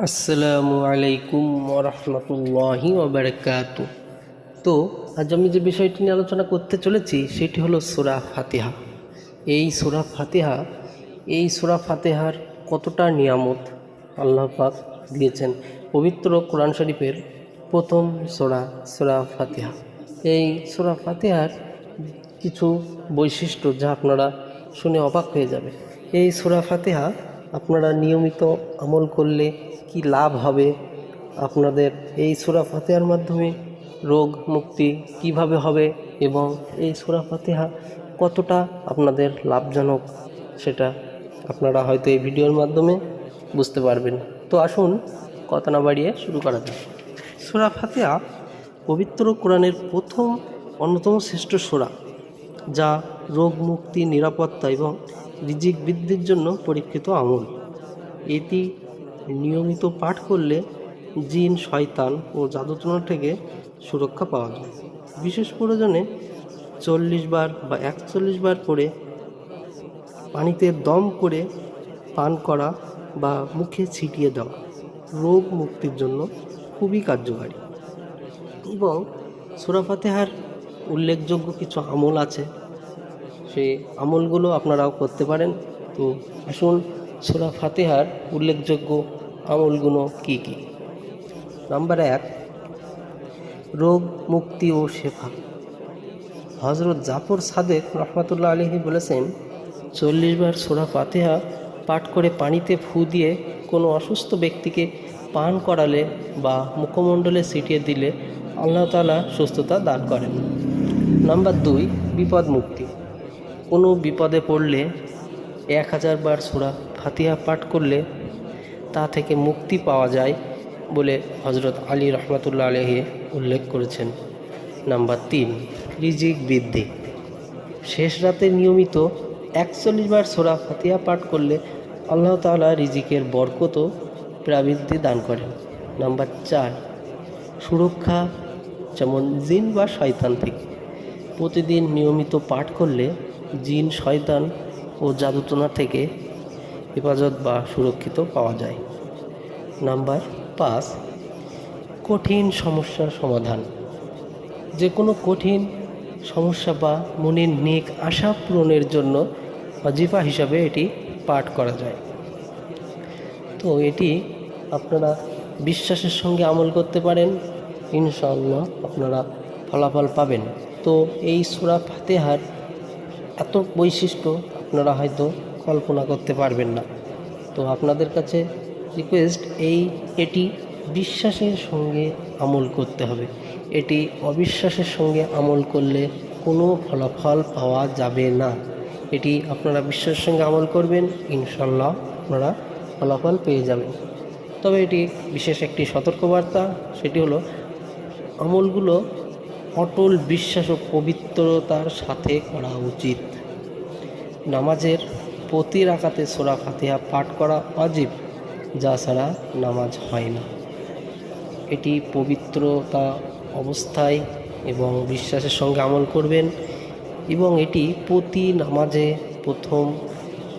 আসসালামু আলাইকুম ওরহমতুল্লাহি ওবারাকাতু। তো আজ আমি যে বিষয়টি নিয়ে আলোচনা করতে চলেছি সেটি হলো সূরা ফাতিহা। এই সূরা ফাতিহার কতটা নিয়ামত আল্লাহ পাক দিয়েছেন। পবিত্র কোরআন শরীফের প্রথম সূরা ফাতিহা। এই সূরা ফাতিহার কিছু বৈশিষ্ট্য যা আপনারা শুনে অবাক হয়ে যাবে। এই সূরা ফাতিহা আপনারা নিয়মিত আমল করলে কি লাভ হবে, আপনাদের এই সূরা ফাতিহার মাধ্যমে রোগ মুক্তি কিভাবে হবে এবং এই সূরা ফাতিহা কতটা আপনাদের লাভজনক সেটা আপনারা হয়তো এই ভিডিওর মাধ্যমে বুঝতে পারবেন। তো আসুন কথা না বাড়িয়ে শুরু করা যাক। সূরা ফাতিহা পবিত্র কোরআনের প্রথম অন্যতম শ্রেষ্ঠ সূরা, যা রোগ মুক্তি, নিরাপত্তা এবং রিজিক বৃদ্ধির জন্য পরীক্ষিত আমল। এটি নিয়মিত পাঠ করলে জিন, শয়তান ও জাদুটনা থেকে সুরক্ষা পাওয়া যায়। বিশেষ প্রয়োজনে 40 বার বা 41 বার করে পানিতে দম করে পান করা বা মুখে ছিটিয়ে দেওয়া রোগ মুক্তির জন্য খুবই কার্যকারী। এবং সূরা ফাতিহার উল্লেখযোগ্য কিছু আমল আছে, সেই আমলগুলো আপনারাও করতে পারেন। তো আসুন সূরা ফাতিহার উল্লেখযোগ্য আমলগুলো কি কি। নাম্বার 1, রোগ মুক্তি ও শেফা। হযরত জাফর সাদেক রহমাতুল্লাহ আলাইহি বলেছেন, 40 বার সূরা ফাতিহা পাঠ করে পানিতে ফু দিয়ে কোনো অসুস্থ ব্যক্তিকে পান করালে বা মুখমণ্ডলে ছিটিয়ে দিলে আল্লাহ তাআলা সুস্থতা দান করেন। নাম্বার 2, বিপদ মুক্তি। কোনো বিপদে পড়লে 1000 বার সূরা ফাতিহা পাঠ করলে তা থেকে মুক্তি পাওয়া যায় বলে হযরত আলী রহমাতুল্লাহ আলাইহি উল্লেখ করেছেন। নাম্বার 3, রিজিক বৃদ্ধি। শেষ রাতে নিয়মিত 41 বার সূরা ফাতিহা পাঠ করলে আল্লাহ তাআলা রিজিকের বরকত ও প্রাবৃদ্ধি দান করেন। নাম্বার 4, সুরক্ষা, যেমন জিন বা শয়তান থেকে। প্রতিদিন নিয়মিত পাঠ করলে জিন, শয়তান ও জাদুটোনা থেকে হেফাজত বা সুরক্ষিত পাওয়া যায়। নাম্বার 5, কঠিন সমস্যার সমাধান। যে কোনো কঠিন সমস্যা বা মনের নেক আশা পূরণের জন্য ওয়াজিফা হিসাবে এটি পাঠ করা যায়। তো এটি আপনারা বিশ্বাসের সঙ্গে আমল করতে পারেন, ইনশাআল্লাহ আপনারা ফলাফল পাবেন। তো এই সূরা ফাতিহার এত বৈশিষ্ট্য আপনারা হয়তো কল্পনা করতে পারবেন না। তো আপনাদের কাছে রিকোয়েস্ট, এটি বিশ্বাসের সঙ্গে আমল করতে হবে। এটি অবিশ্বাসের সঙ্গে আমল করলে কোনো ফলাফল পাওয়া যাবে না। এটি আপনারা বিশ্বাসের সঙ্গে আমল করবেন, ইনশাআল্লাহ আপনারা ফলাফল পেয়ে যাবেন। তবে এটি বিশেষ একটি সতর্কবার্তা, সেটি হলো আমলগুলো অটল বিশ্বাস ও পবিত্রতার সাথে করা উচিত। নামাজের প্রতি রাকাতে সূরা ফাতিহা পাঠ করা ওয়াজিব, যা ছাড়া নামাজ হয় না। এটি পবিত্রতা অবস্থায় এবং বিশ্বাসের সঙ্গে আমল করবেন এবং এটি প্রতি নামাজে প্রথম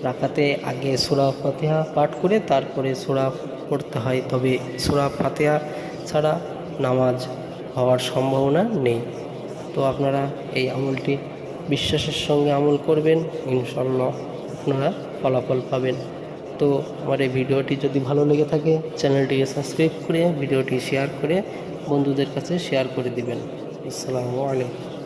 রাকাতে আগে সূরা ফাতিহা পাঠ করে তারপরে সূরা পড়তে হয়। তবে সূরা ফাতিহা ছাড়া নামাজ হওয়ার সম্ভাবনা নেই। তো আপনারা এই আমলটি বিশ্বাসের সঙ্গে আমল করবেন, ইনশাআল্লাহ আপনারা ফলাফল পাবেন। তো আমার এই ভিডিওটি যদি ভালো লেগে থাকে চ্যানেলটিকে সাবস্ক্রাইব করে ভিডিওটি শেয়ার করে বন্ধুদের কাছে শেয়ার করে দিবেন। আসসালামু আলাইকুম।